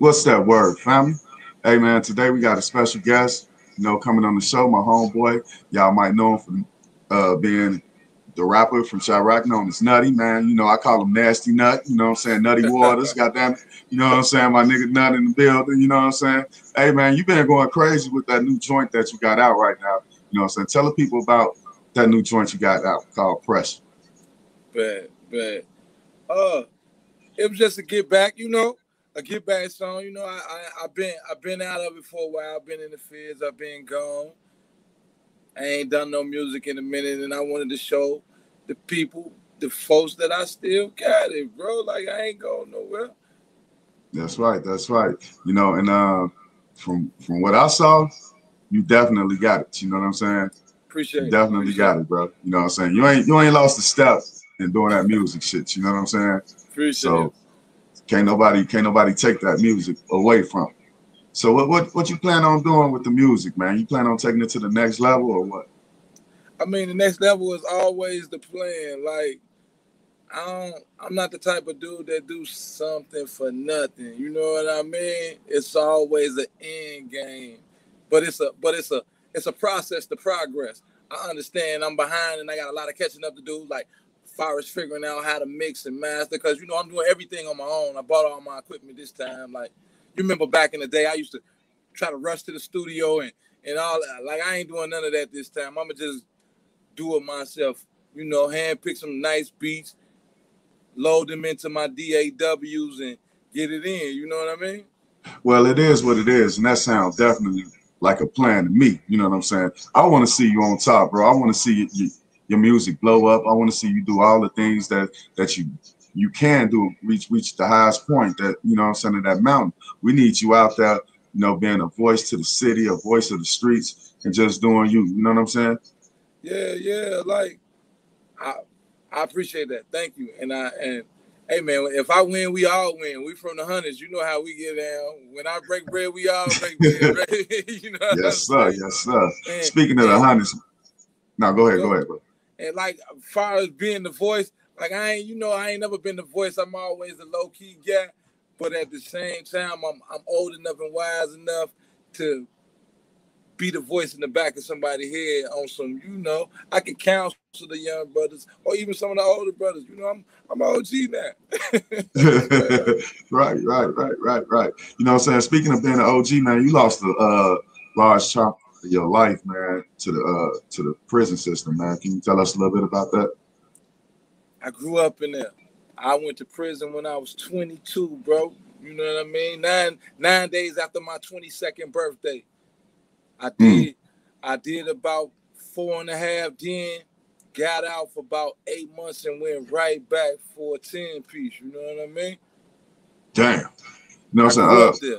What's that word, family? Hey, man, today we got a special guest, coming on the show, my homeboy. Y'all might know him from being the rapper from Chi-Raq known as Nutty, man. I call him Nasty Nut, you know what I'm saying? Nutty Waters, goddamn it. You know what I'm saying? My nigga Nut in the building, you know what I'm saying? Hey, man, you been going crazy with that new joint that you got out right now. You know what I'm saying? Tell the people about that new joint you got out called Pressure. Bad. It was just a get back, a get back song. I've been out of it for a while. I've been in the fields. I've been gone. I ain't done no music in a minute, and I wanted to show the people, the folks, that I still got it, bro. Like, I ain't going nowhere. That's right. And from what I saw, you definitely got it. You know what I'm saying? Appreciate you it. Definitely got it, bro. You know what I'm saying? You ain't lost a step in doing that music shit. You know what I'm saying? Appreciate it. Can't nobody take that music away from you. So what you plan on doing with the music, man? You plan on taking it to the next level or what? I mean, the next level is always the plan. Like, I'm not the type of dude that do something for nothing. You know what I mean? It's always an end game, but it's a process to progress. I understand I'm behind and I got a lot of catching up to do. Like, as far as figuring out how to mix and master, because I'm doing everything on my own. I bought all my equipment this time. Like, you remember back in the day, I used to try to rush to the studio and all that. Like, I ain't doing none of that this time. I'ma just do it myself. Hand pick some nice beats, load them into my DAWs and get it in. You know what I mean? Well, it is what it is, and that sounds definitely like a plan to me. You know what I'm saying? I want to see you on top, bro. I want to see your music blow up. I want to see you do all the things that you can do, reach the highest point that, you know what I'm saying, of that mountain. We need you out there, being a voice to the city, a voice of the streets, and just doing you. You know what I'm saying? Yeah. Like, I appreciate that. Thank you. And hey, man, if I win, we all win. We from the hundreds. You know how we get down. When I break bread, we all break bread. Right? You know what Yes, sir. saying? Yes, sir. Speaking of the hundreds, now go ahead, bro. And like, as far as being the voice, like, I ain't never been the voice. I'm always a low key guy. But at the same time, I'm old enough and wise enough to be the voice in the back of somebody's head on some, I can counsel the young brothers or even some of the older brothers. I'm OG now. Right. You know what I'm saying? Speaking of being an OG, man, you lost a large chunk of your life, man, to the prison system, man. Can you tell us a little bit about that? I grew up in there. I went to prison when I was 22, bro. You know what I mean? Nine days after my 22nd birthday. I did about 4.5, then got out for about 8 months and went right back for a 10-piece. You know what I mean? Damn. You know what I'm saying?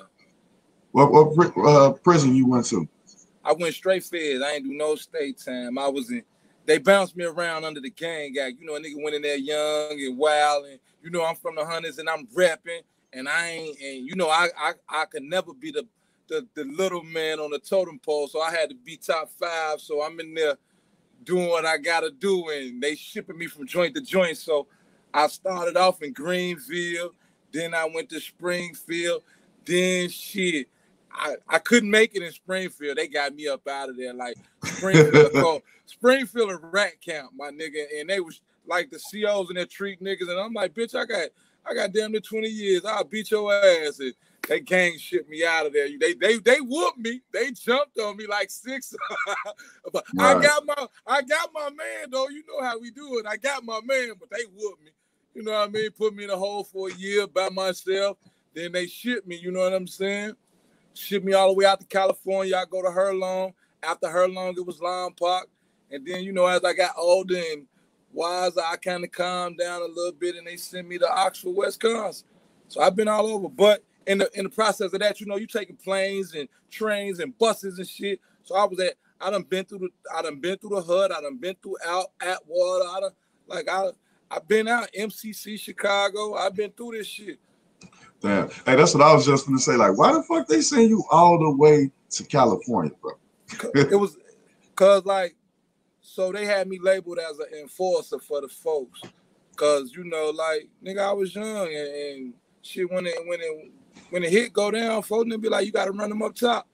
What prison you went to? I went straight feds. I ain't do no state time. They bounced me around under the gang act. A nigga went in there young and wild, and I'm from the hundreds and I'm repping, and I could never be the little man on the totem pole, so I had to be top 5. So I'm in there doing what I gotta do, and they shipping me from joint to joint. So I started off in Greenville, then I went to Springfield, then shit. I couldn't make it in Springfield. They got me up out of there. Like, Springfield and rat camp, my nigga, and they was like the COs and they treat niggas, and I'm like, bitch, I got damn near 20 years. I'll beat your ass. And they gang shipped me out of there. They whooped me. They jumped on me like 6. But right. I got my man though. You know how we do it. I got my man, but they whooped me. You know what I mean? Put me in a hole for a year by myself. Then they shipped me. You know what I'm saying? Shipped me all the way out to California. I go to Herlong. After Herlong, it was Lime Park. And then, as I got older and wiser, I kind of calmed down a little bit, and they sent me to Oxford, Wisconsin. So I've been all over. But in the process of that, you taking planes and trains and buses and shit. So I done been through the hood. I done been through out Atwater. I've been out MCC Chicago. I've been through this shit. Damn. Hey, that's what I was just gonna say. Like, why the fuck they send you all the way to California, bro? It was cause so they had me labeled as an enforcer for the folks. Cause nigga, I was young and shit when when the hit go down, folks then be like, you got to run them up top.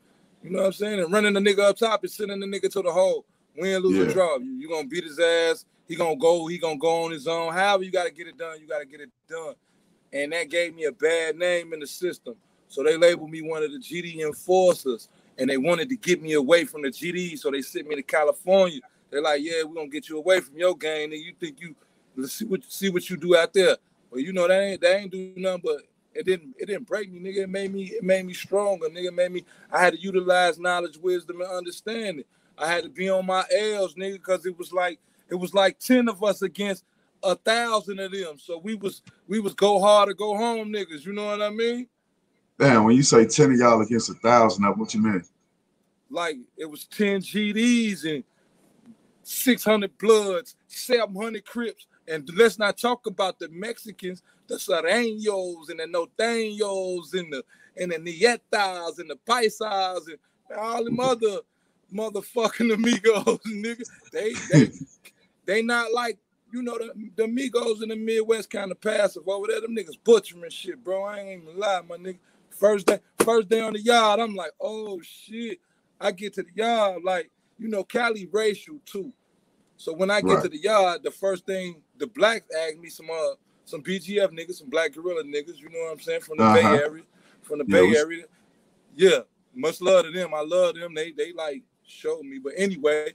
You know what I'm saying? And running the nigga up top is sending the nigga to the hole. Win, lose, or draw. You gonna beat his ass. He gonna go on his own. However you gotta get it done, you gotta get it done. And that gave me a bad name in the system. So they labeled me one of the GD enforcers. And they wanted to get me away from the GD. So they sent me to California. They're like, yeah, we're gonna get you away from your gang. And you think let's see what you do out there. Well, you know, that ain't do nothing, but it didn't break me, nigga. It made me stronger, nigga. I had to utilize knowledge, wisdom, and understanding. I had to be on my L's, nigga, because it was like 10 of us against 1,000 of them. So we was go hard or go home, niggas. You know what I mean? Damn, when you say 10 of y'all against 1,000, what you mean? Like it was 10 GDs and 600 Bloods, 700 Crips, and let's not talk about the Mexicans, the Sareños and the Norteños and the Nietas and the Paisas and all them other motherfucking amigos, nigga. They not like, you know, the amigos in the Midwest kind of passive over there. Them niggas butchering shit, bro. I ain't even lie, my nigga. First day on the yard, I'm like, oh shit. I get to the yard, like, you know, Cali racial too. So when I get to the yard, the first thing the blacks ask me some BGF niggas, some Black Gorilla niggas, you know what I'm saying, from the Bay Area, Bay Area. Yeah, much love to them. I love them. They like showed me. But anyway,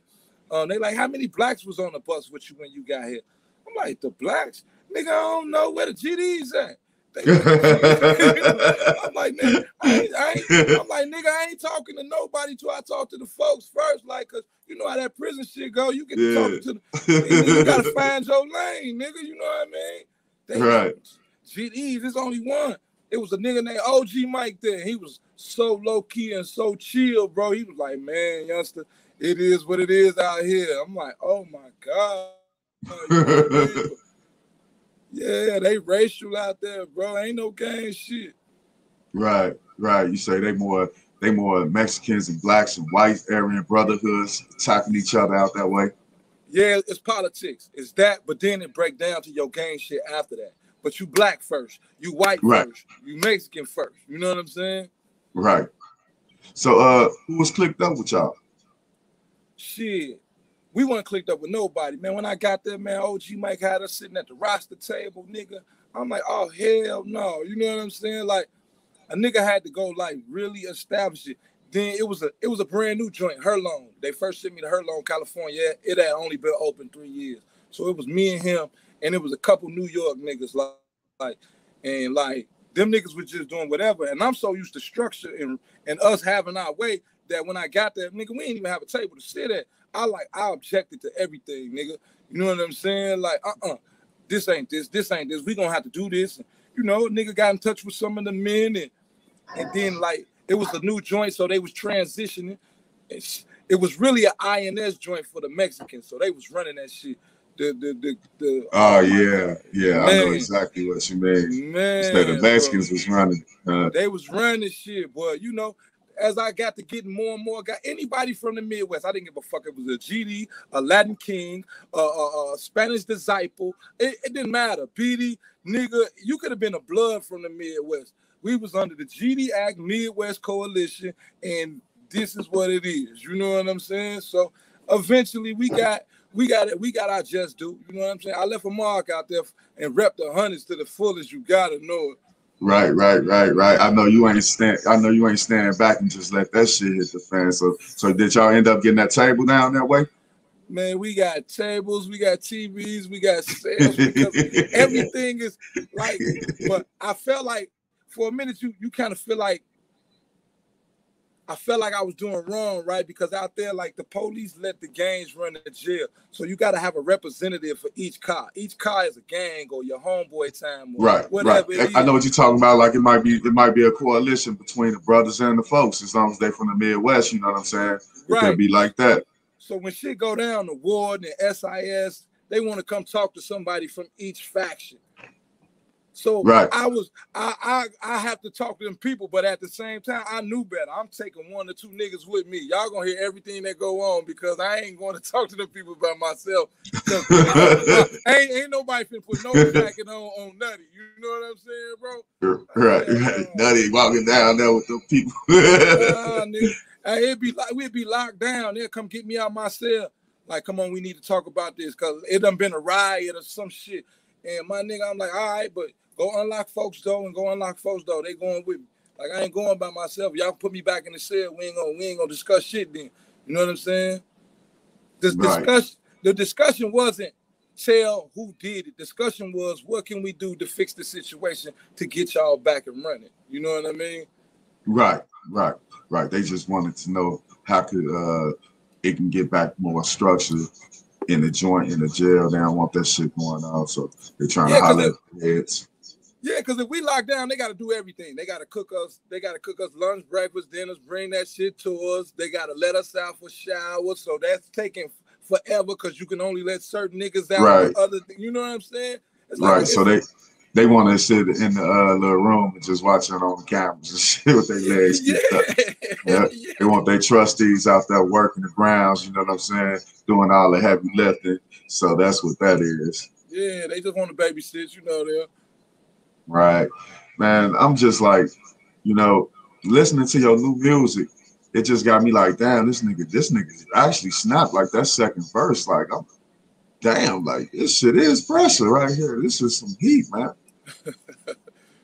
they like, how many blacks was on the bus with you when you got here? I'm like, the blacks? Nigga, I don't know where the GDs at. I'm like, nigga, I ain't talking to nobody till I talk to the folks first. Like, cause you know how that prison shit go. You get to talking to the you gotta find your lane, nigga. You know what I mean? Right. GDs, there's only one. It was a nigga named OG Mike there. He was so low key and so chill, bro. He was like, man, youngster, it is what it is out here. I'm like, oh my God. You know what I mean? Yeah, they racial out there, bro. Ain't no gang shit. Right. You say they more Mexicans and blacks and white Aryan brotherhoods attacking each other out that way. Yeah, it's politics. It's that, but then it break down to your gang shit after that. But you black first, you white first, you Mexican first. You know what I'm saying? Right. So who was clicked up with y'all? Shit. We weren't clicked up with nobody, man. When I got there, man, OG Mike had us sitting at the roster table, nigga. I'm like, oh, hell no. You know what I'm saying? Like, a nigga had to go, like, really establish it. Then it was a brand new joint, Herlone. They first sent me to Herlone, California. It had only been open 3 years. So it was me and him, and it was a couple New York niggas, like them niggas was just doing whatever. And I'm so used to structure and us having our way that when I got there, nigga, we ain't even have a table to sit at. I objected to everything, nigga. You know what I'm saying? Like, this ain't this. We gonna have to do this. And, you know, nigga got in touch with some of the men, and then like it was a new joint, so they was transitioning. It was really an INS joint for the Mexicans, so they was running that shit. I know exactly what you mean. Man, so the Mexicans was running. They was running shit, boy. You know. As I got to getting more and more, got anybody from the Midwest. I didn't give a fuck. It was a GD, a Latin King, a Spanish disciple. It didn't matter. PD, nigga, you could have been a blood from the Midwest. We was under the GD Act Midwest Coalition, and this is what it is. You know what I'm saying? So eventually we got our just due. You know what I'm saying? I left a mark out there and repped the hundreds to the fullest. You gotta know it. Right. I know you ain't standing back and just let that shit hit the fan. So did y'all end up getting that table down that way? Man, we got tables, we got TVs, we got sales, because everything is like. But I felt like for a minute you kind of feel like I felt like I was doing wrong, right? Because out there, like, the police let the gangs run the jail. So you got to have a representative for each car. Each car is a gang or your homeboy time or whatever it is. I know what you're talking about. Like, it might be a coalition between the brothers and the folks, as long as they from the Midwest, you know what I'm saying? It could be like that. So when shit go down, the Ward and SIS, they want to come talk to somebody from each faction. So right. I have to talk to them people, but at the same time, I knew better. I'm taking 1 or 2 niggas with me. Y'all gonna hear everything that go on because I ain't going to talk to them people by myself. Cause ain't nobody finna put no jacket on Nutty. You know what I'm saying, bro? Right. Nutty walking down there with them people. Nah, nigga. We'd be locked down. They'll come get me out my cell. Like, come on, we need to talk about this because it done been a riot or some shit. And my nigga, I'm like, all right, but go unlock folks though, and go unlock folks though. They going with me. Like, I ain't going by myself. Y'all put me back in the cell. We ain't gonna discuss shit then. You know what I'm saying? The discussion wasn't tell who did it. Discussion was what can we do to fix the situation to get y'all back and running. You know what I mean? Right. They just wanted to know how could it can get back more structure in the joint, in the jail. They don't want that shit going on, so they're trying to holler at the heads. Yeah, because if we lock down, they got to do everything. They got to cook us. They got to cook us lunch, breakfast, dinners, bring that shit to us. They got to let us out for showers. So that's taking forever because you can only let certain niggas out. Right. For other things. You know what I'm saying? It's right. Like, so they want to sit in the little room and just watch it on the cameras and shit with their legs kicked up. Yeah. They want their trustees out there working the grounds. You know what I'm saying? Doing all the heavy lifting. So that's what that is. Yeah, they just want to babysit. You know them. Right, man. I'm just like, listening to your new music, it just got me like, damn, this nigga actually snapped like that second verse. Like, damn, like this shit is pressure right here. This is some heat, man.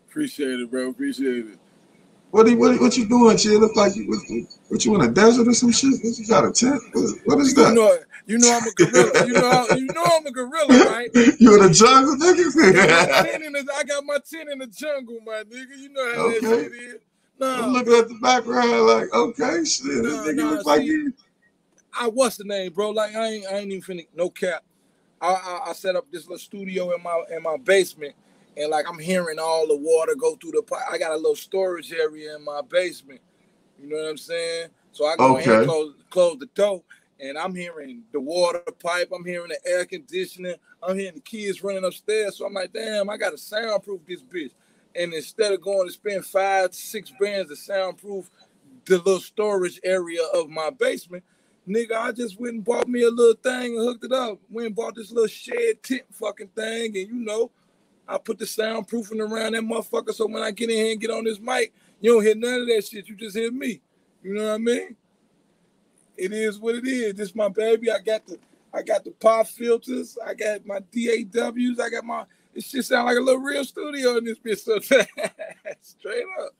Appreciate it, bro. Appreciate it. What you doing, Chi? Look like you in a desert or some shit? You got a tent? What is that? You know I'm a gorilla. You know I'm a gorilla, right? You in the jungle, nigga? I got my tent in the jungle, my nigga. You know how that shit is. I'm looking at the background like, okay, shit. This nigga look like you. What's the name, bro? Like I ain't even finna no cap. I set up this little studio in my basement. And like I'm hearing all the water go through the pipe. I got a little storage area in my basement. You know what I'm saying? So I go ahead and close the door, and I'm hearing the water pipe. I'm hearing the air conditioning. I'm hearing the kids running upstairs. So I'm like, damn, I got to soundproof this bitch. And instead of going to spend 5-6 bands to soundproof the little storage area of my basement, nigga, I just went and bought me a little thing and hooked it up. Went and bought this little shed tent fucking thing, and I put the soundproofing around that motherfucker so when I get in here and get on this mic, you don't hear none of that shit. You just hear me. You know what I mean? It is what it is. This my baby. I got the pop filters. I got my DAWs. It shit sound like a little real studio in this bitch. So straight up.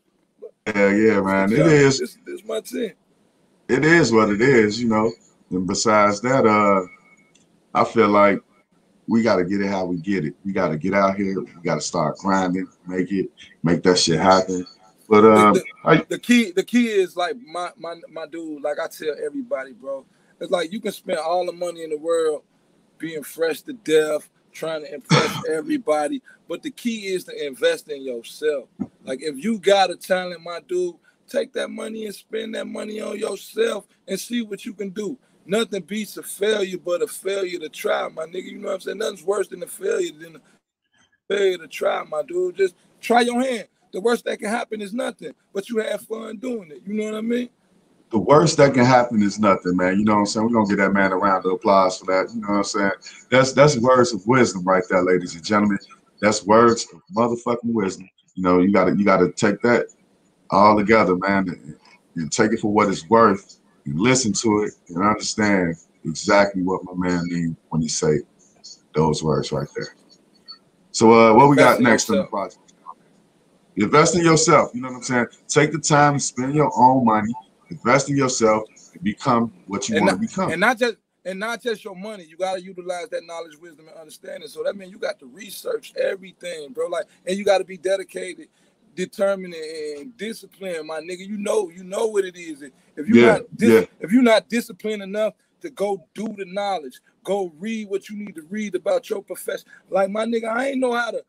Yeah, man. It is. This my tent. It is what it is, And besides that, I feel like we got to get it how we get it. We got to get out here. We got to start grinding, make that shit happen. But the key is like my dude. Like I tell everybody, bro, it's like you can spend all the money in the world being fresh to death, trying to impress everybody. But the key is to invest in yourself. Like if you got a talent, my dude, take that money and spend that money on yourself and see what you can do. Nothing beats a failure but a failure to try, my nigga. You know what I'm saying? Nothing's worse than a failure to try, my dude. Just try your hand. The worst that can happen is nothing, but you have fun doing it. You know what I mean? The worst that can happen is nothing, man. You know what I'm saying? We're going to give that man a round of applause for that. You know what I'm saying? That's words of wisdom right there, ladies and gentlemen. That's words of motherfucking wisdom. You gotta take that all together, man, and take it for what it's worth. And listen to it and understand exactly what my man means when he say those words right there. So what we got next on the project? Invest in yourself. You know what I'm saying? Take the time to spend your own money, invest in yourself, and become what you want to become. And not just your money. You gotta utilize that knowledge, wisdom, and understanding. So that means you got to research everything, bro. And you got to be dedicated, determined, and disciplined, my nigga. You know what it is. If you're not disciplined enough to go do the knowledge, go read what you need to read about your profession. Like my nigga, I ain't know how to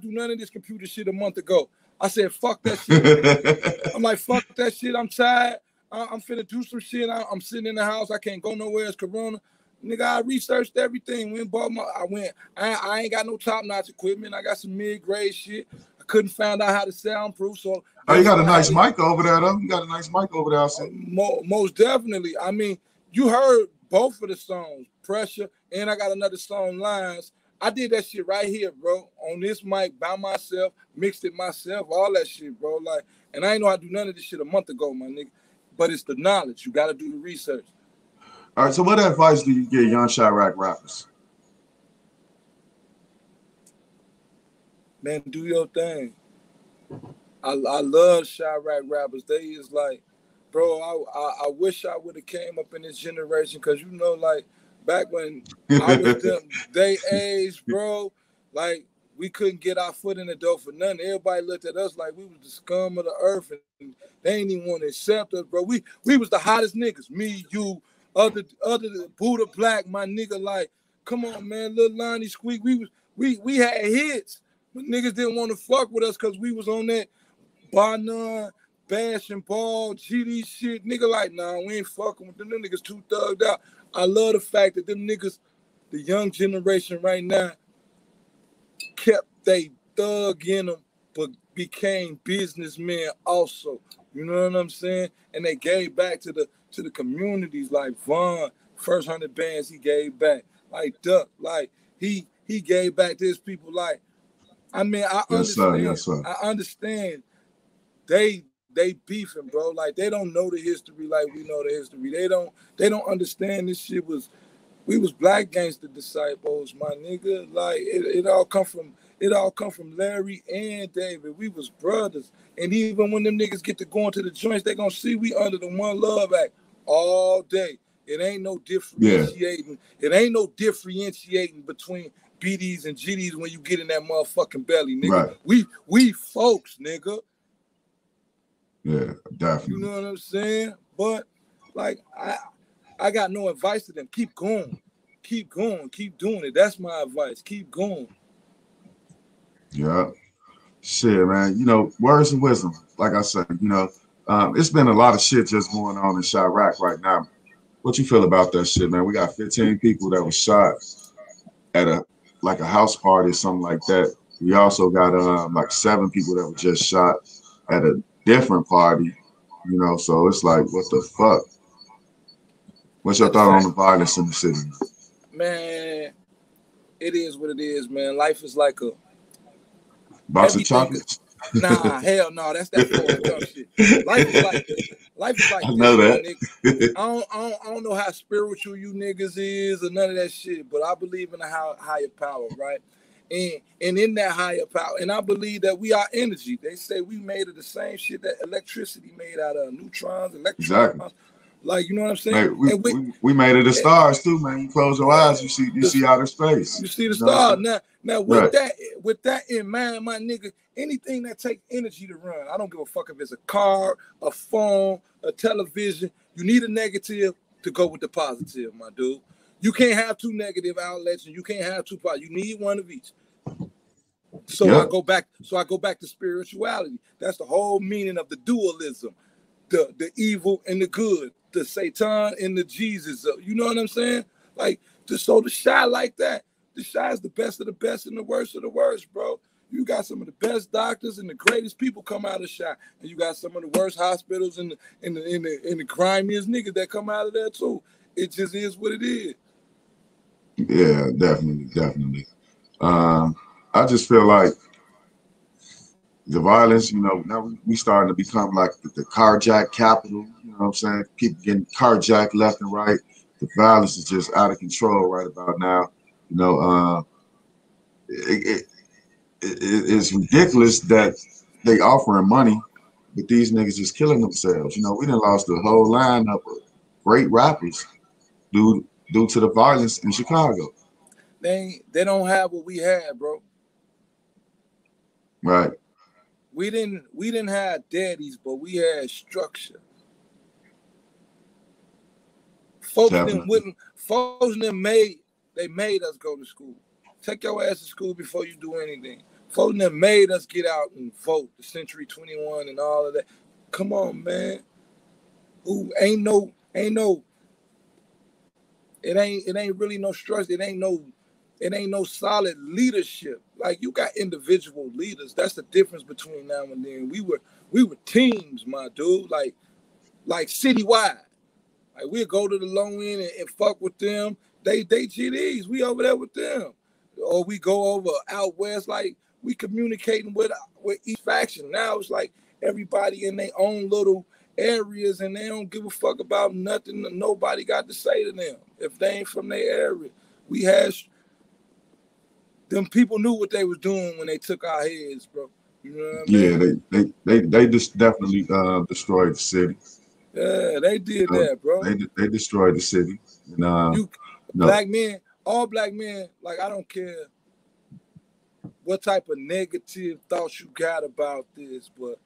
do none of this computer shit a month ago. I said, fuck that shit. I'm like, fuck that shit. I'm tired. I'm finna do some shit. I'm sitting in the house. I can't go nowhere. It's Corona. Nigga, I researched everything. I ain't got no top-notch equipment. I got some mid-grade shit. I couldn't find out how to soundproof, so Oh, you guess got what a I had nice to, mic over there, though. You got a nice mic over there, I see. most definitely. I mean, you heard both of the songs, Pressure, and I got another song, Lines. I did that shit right here, bro, on this mic by myself, mixed it myself, all that shit, bro. Like, and I ain't know how to do none of this shit a month ago, my nigga. But it's the knowledge. You got to do the research. All right, so what advice do you give young Chi-Raq rappers? Man, do your thing. I love Chi-Raq rappers. They is like, bro, I wish I would have came up in this generation, because, you know, like, back when I was them, they age, bro, like, we couldn't get our foot in the door for nothing. Everybody looked at us like we was the scum of the earth, and they ain't even want to accept us, bro. We was the hottest niggas. Me, you, other Buddha Black, my nigga. Like, come on, man, Lil Lonnie Squeak. We had hits, but niggas didn't want to fuck with us because we was on that Bar None, Bash and Ball, GD shit. Nigga, like, nah, we ain't fucking with them. Them niggas too thugged out. I love the fact that them niggas, the young generation right now, kept they thug in them, but became businessmen also. You know what I'm saying? And they gave back to the communities. Like Vaughn, first 100 bands he gave back. Like Duck, like he gave back to his people. Like, I mean, I Yes, sir. understand. Yes, sir. I understand they beefing, bro. Like, they don't know the history like we know the history. They don't understand this shit was. We was black gangster disciples, my nigga. Like, it all come from Larry and David. We was brothers. And even when them niggas get to going to the joints, they gonna see we under the One Love Act all day. It ain't no differentiating. Yeah. It ain't no differentiating between BDs and GDs when you get in that motherfucking belly, nigga. Right. We folks, nigga. Yeah, definitely. You know what I'm saying? But like, I got no advice to them. Keep going. Keep going. Keep doing it. That's my advice. Keep going. Yeah. Shit, man. You know, words of wisdom. Like I said, you know, it's been a lot of shit just going on in Chi-Raq right now. What you feel about that shit, man? We got 15 people that were shot at a house party or something like that. We also got like 7 people that were just shot at a different party. You know, so it's like, what the fuck? What's your thought on the violence in the city? Man, it is what it is, man. Life is like a box of chocolates. Nah, hell no, that's that Forrest Gump shit. Life is like I know this, that. I don't know how spiritual you niggas is or none of that shit, but I believe in a higher power, right? And in that higher power, and I believe that we are energy. They say we made of the same shit that electricity made out of, neutrons, electrons. Exactly. Like, you know what I'm saying? Hey, we made it the stars too, man. You close your eyes, you see outer space. You see the stars. Now with that in mind, my nigga, anything that takes energy to run, I don't give a fuck if it's a car, a phone, a television. You need a negative to go with the positive, my dude. You can't have 2 negative outlets, and you can't have 2 positive. You need one of each. So yep. I go back to spirituality. That's the whole meaning of the dualism, the evil and the good, the Satan and the Jesus. You know what I'm saying? Like, the Chi like that. The Chi is the best of the best and the worst of the worst, bro. You got some of the best doctors and the greatest people come out of Chi, and you got some of the worst hospitals and the grimiest niggas that come out of there too. It just is what it is. Yeah, definitely. I just feel like the violence, you know, now we starting to become like the carjack capital. You know what I'm saying? People getting carjacked left and right. The violence is just out of control right about now. You know, it's ridiculous that they offering money, but these niggas just killing themselves. You know, we done lost the whole lineup of great rappers due to the violence in Chicago. They don't have what we had, bro. Right. We didn't have daddies, but we had structure. Folks made us go to school. Take your ass to school before you do anything. Folks made us get out and vote, the Century 21 and all of that. Come on, man. Who ain't no It ain't really no structure. It ain't no solid leadership. Like you got individual leaders. That's the difference between now and then. We were teams, my dude. Like citywide. Like we'll go to the low end and fuck with them. They GDs. We over there with them. Or we go over out west. Like we communicating with each faction. Now it's like everybody in their own little areas and they don't give a fuck about nothing that nobody got to say to them if they ain't from their area. We had them people knew what they was doing when they took our heads, bro. You know what I mean? Yeah, they just definitely destroyed the city. Yeah, they did that, bro. They destroyed the city. And, black men, all black men, like I don't care what type of negative thoughts you got about this, but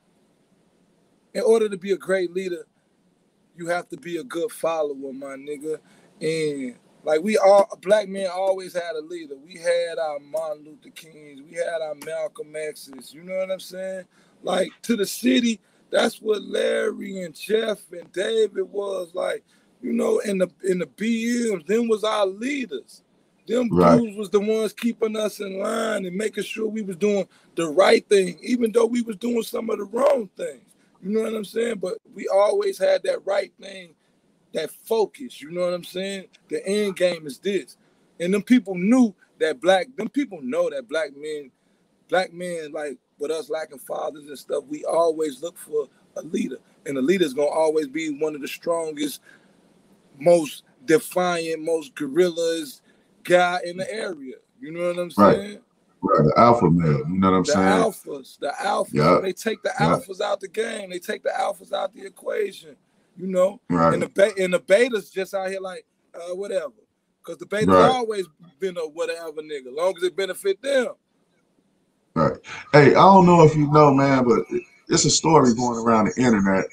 in order to be a great leader, you have to be a good follower, my nigga. And like black men always had a leader. We had our Martin Luther Kings, we had our Malcolm X's, you know what I'm saying? Like to the city, that's what Larry and Jeff and David was like, you know, in the BMs, them was our leaders. Them dudes was the ones keeping us in line and making sure we was doing the right thing, even though we was doing some of the wrong things. You know what I'm saying? But we always had that right thing, that focus. You know what I'm saying? The end game is this. And them people know that black men, like with us lacking fathers and stuff, we always look for a leader. And the leader's gonna always be one of the strongest, most defiant, most guerrillas guy in the area. You know what I'm saying? Right, the alpha male. You know what I'm saying? The alphas. Yeah. They take the alphas out the game. They take the alphas out the equation. You know, and the betas just out here like whatever, because the betas always been a whatever nigga, long as it benefit them. Right. Hey, I don't know if you know, man, but it's a story going around the internet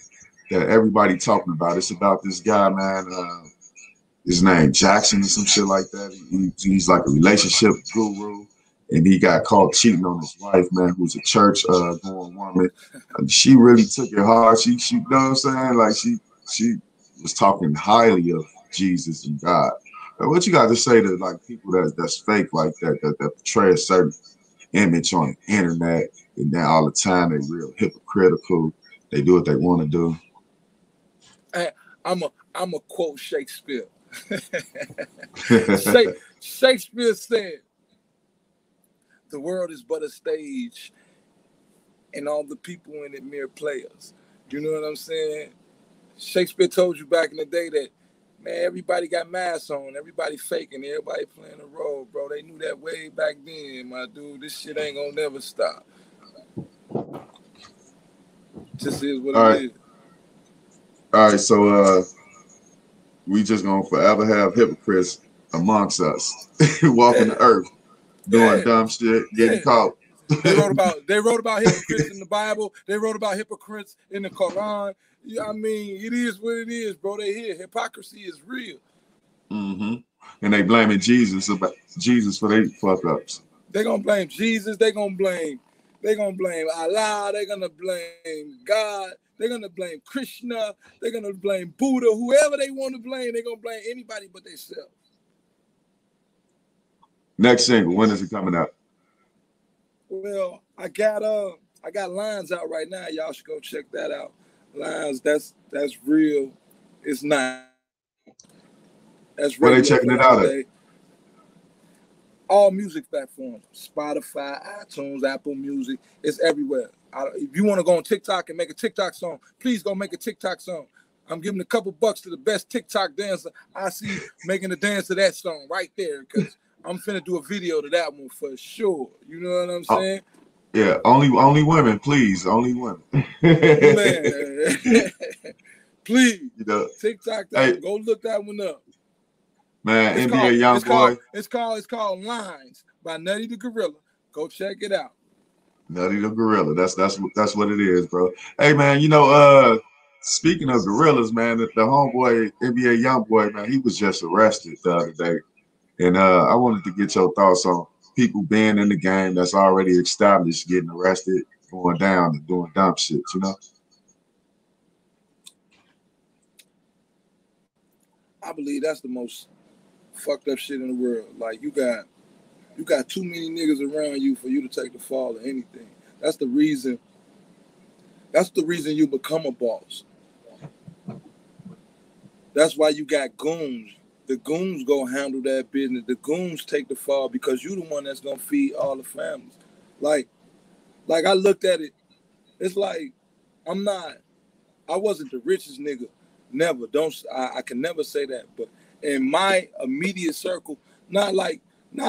that everybody talking about. It's about this guy, man. His name Jackson or some shit like that. He's like a relationship guru. And he got caught cheating on his wife, man, who's a church going woman. And she really took it hard. She you know what I'm saying? Like she was talking highly of Jesus and God. But what you got to say to like people that's fake like that portray a certain image on the internet and then all the time they real hypocritical. They do what they want to do. Hey, I'm a quote Shakespeare. Shakespeare said, "The world is but a stage, and all the people in it mere players." You know what I'm saying? Shakespeare told you back in the day that, man, everybody got masks on, everybody faking, everybody playing a role, bro. They knew that way back then, my dude. This shit ain't gonna never stop. Just is what it is. All right, so we just gonna forever have hypocrites amongst us, walking the earth, doing dumb shit, getting caught. They wrote about hypocrites in the Bible. They wrote about hypocrites in the Quran. I mean, it is what it is, bro. They here. Hypocrisy is real. Mm-hmm. And they blaming Jesus for their fuck ups. They gonna blame Jesus. They gonna blame Allah. They gonna blame God. They're gonna blame Krishna. They're gonna blame Buddha. Whoever they want to blame, they're gonna blame anybody but themselves. Next single, when is it coming out? Well, I got Lines out right now. Y'all should go check that out. Lines, that's real. It's not. That's where they checking it out at? All music platforms: Spotify, iTunes, Apple Music. It's everywhere. If you want to go on TikTok and make a TikTok song, please go make a TikTok song. I'm giving a couple bucks to the best TikTok dancer I see making a dance to that song right there, because I'm finna do a video to that one for sure. You know what I'm saying? Yeah, only women, please. Only women. Man. Please. You know, TikTok that one. Go look that one up. Man, NBA Youngboy. It's called Lines by Nutty the Gorilla. Go check it out. Nutty the Gorilla. That's what it is, bro. Hey man, speaking of gorillas, man, the homeboy, NBA Youngboy, man, he was just arrested the other day. And I wanted to get your thoughts on people being in the game that's already established, getting arrested, going down and doing dumb shit, you know? I believe that's the most fucked up shit in the world. Like you got too many niggas around you for you to take the fall or anything. That's the reason. That's the reason you become a boss. That's why you got goons. The goons go handle that business. The goons take the fall because you the one that's gonna feed all the families. Like I looked at it. It's like I wasn't the richest nigga. Never. I can never say that. But in my immediate circle, not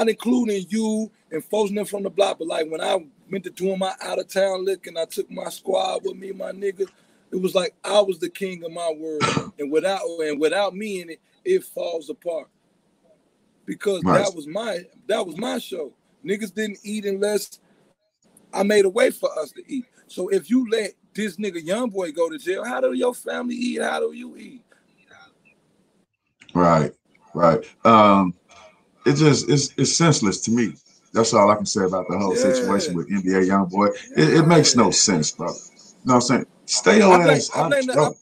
including you and folks from the block, but like when I went to doing my out of town lick and I took my squad with me, my nigga, it was like I was the king of my world. And without me in it, it falls apart. Because Right. that was my show. Niggas didn't eat unless I made a way for us to eat. So if you let this nigga young boy go to jail, how do your family eat? How do you eat? Right. It's senseless to me. That's all I can say about the whole situation with NBA YoungBoy. It makes no sense, brother. You know what I'm saying? Stay your ass out of trouble.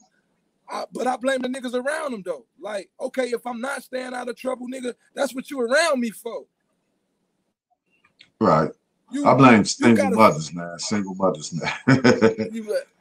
But I blame the niggas around him though. Like, okay, if I'm not staying out of trouble, nigga, that's what you around me for. Right. I blame single mothers, man. Single mothers, man.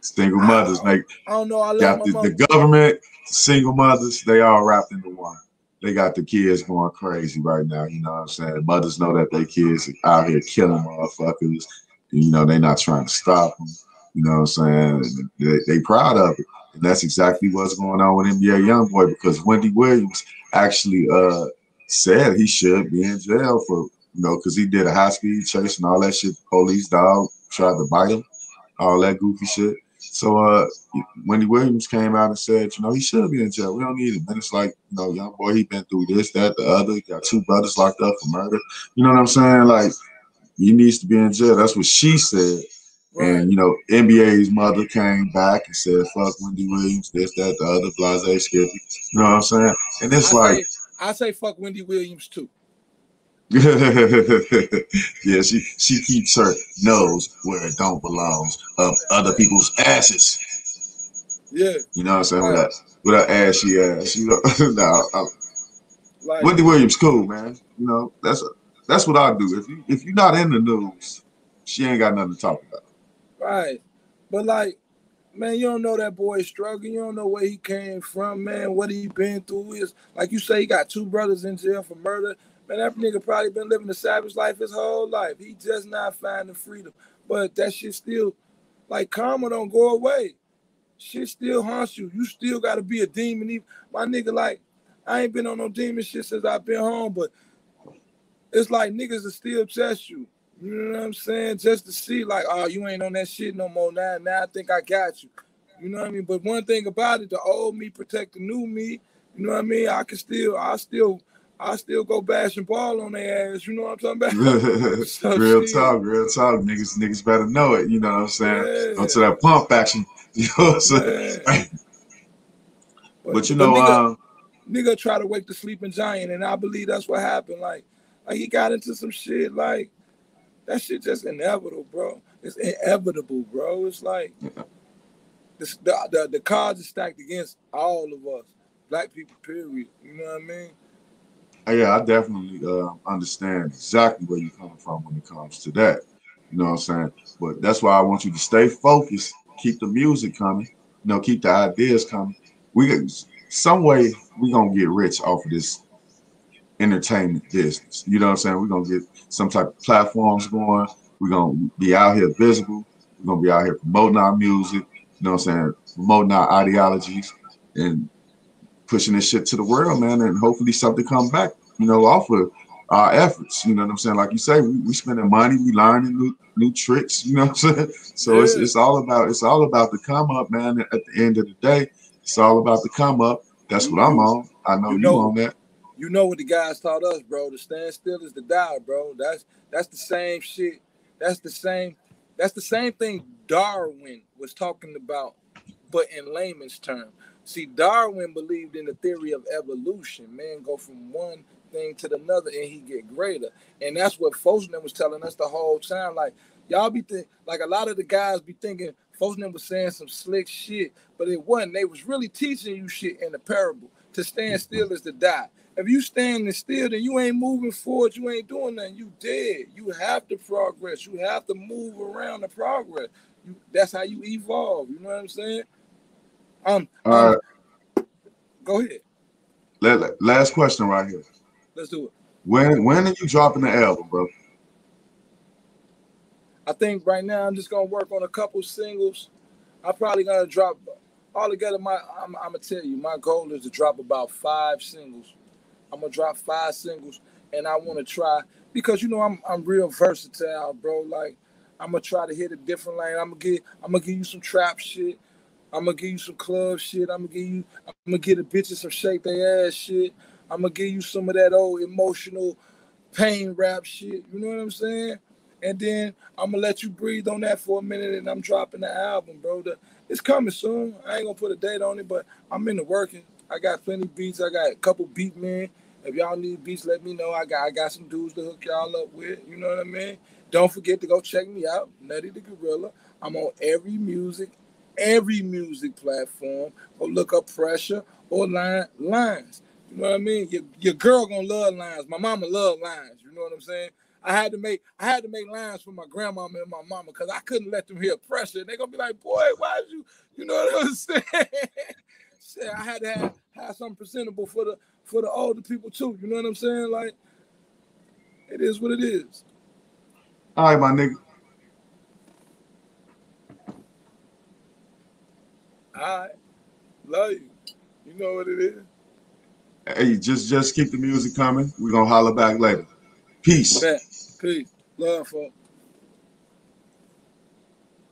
Single mothers, man. I don't know. I love got my mom. The government, single mothers, they all wrapped into one. They got the kids going crazy right now. You know what I'm saying? Mothers know that their kids are out here killing motherfuckers. You know, they not trying to stop them. You know what I'm saying? They proud of it. And that's exactly what's going on with NBA YoungBoy because Wendy Williams actually said he should be in jail for, you know, because he did a high-speed chase and all that shit. The police dog tried to bite him, all that goofy shit. So Wendy Williams came out and said, you know, he should be in jail. We don't need him. And it's like, you know, young boy, he been through this, that, the other. He got 2 brothers locked up for murder. You know what I'm saying? Like, he needs to be in jail. That's what she said. Right. And, you know, NBA's mother came back and said, fuck Wendy Williams, this, that, the other, blase, Skippy. You know what I'm saying? And it's I say fuck Wendy Williams too. Yeah, she keeps her nose where it don't belong up other people's asses. Yeah. You know what I'm saying? With her ashy ass. You know, Wendy Williams cool, man. You know, that's what I do. If you're not in the news, she ain't got nothing to talk about. Right. But like, man, you don't know that boy struggling. You don't know where he came from, man. What he been through is like you say, he got 2 brothers in jail for murder. Man, that nigga probably been living a savage life his whole life. He just not finding freedom. But that shit still, like, karma don't go away. Shit still haunts you. You still got to be a demon. My nigga, like, I ain't been on no demon shit since I've been home, but it's like niggas will still test you. You know what I'm saying? Just to see, like, oh, you ain't on that shit no more now. Now I think I got you. You know what I mean? But one thing about it, the old me protect the new me. You know what I mean? I still go bash and ball on their ass. You know what I'm talking about? So real talk. Niggas better know it. You know what I'm saying? Yeah. Go to that pump action. You know what I'm saying? But you know, nigga try to wake the sleeping giant, and I believe that's what happened. Like he got into some shit. Like that shit just inevitable, bro. It's inevitable, bro. It's like the cards are stacked against all of us, black people. Period. You know what I mean? Yeah, I definitely understand exactly where you're coming from when it comes to that. You know what I'm saying? But that's why I want you to stay focused, keep the music coming, you know, keep the ideas coming. Some way we're gonna get rich off of this entertainment business. You know what I'm saying? We're gonna get some type of platforms going. We're gonna be out here visible. We're gonna be out here promoting our music, you know what I'm saying, promoting our ideologies and pushing this shit to the world, man, and hopefully something come back, you know, off of our efforts. You know what I'm saying? Like you say, we spending money, we learning new tricks, you know what I'm saying? So it's all about the come up, man. At the end of the day, it's all about the come up. That's what I'm on. I know you on that. You know what the guys taught us, bro. To stand still is to die, bro. That's the same shit. That's the same thing Darwin was talking about, but in layman's terms. See, Darwin believed in the theory of evolution. Man go from one thing to another and he get greater. And that's what Fosner was telling us the whole time. Like, y'all be like a lot of the guys be thinking Fosner was saying some slick shit, but it wasn't. They was really teaching you shit in the parable. To stand still is to die. If you standing still, then you ain't moving forward. You ain't doing nothing. You dead. You have to progress. You have to move around the progress. That's how you evolve. You know what I'm saying? All right. Go ahead. Last question right here. Let's do it. When are you dropping the album, bro? I think right now I'm just gonna work on a couple singles. I'm probably gonna drop altogether. I'm gonna tell you, my goal is to drop about 5 singles. I'm gonna drop 5 singles, and I want to try because you know I'm real versatile, bro. Like I'm gonna try to hit a different lane. I'm gonna give you some trap shit. I'm gonna give you some club shit. I'm gonna get the bitches some shake their ass shit. I'm gonna give you some of that old emotional pain rap shit. You know what I'm saying? And then I'm gonna let you breathe on that for a minute, and I'm dropping the album, bro. It's coming soon. I ain't gonna put a date on it, but I'm in the working. I got plenty beats. I got a couple beat men. If y'all need beats, let me know. I got some dudes to hook y'all up with. You know what I mean? Don't forget to go check me out, Nutty the Gorilla. I'm on every music platform. Go look up Pressure or Lines. You know what I mean? Your girl gonna love lines. My mama love lines. You know what I'm saying? I had to make lines for my grandmama and my mama because I couldn't let them hear Pressure. And they gonna be like, boy, why did you know what I'm saying? Shit, I had to have something presentable for the older people too. You know what I'm saying? Like, it is what it is. All right, my nigga. All right. Love you. You know what it is. Hey, just keep the music coming. We're gonna holler back later. Peace. Bet. Peace. Love, folks.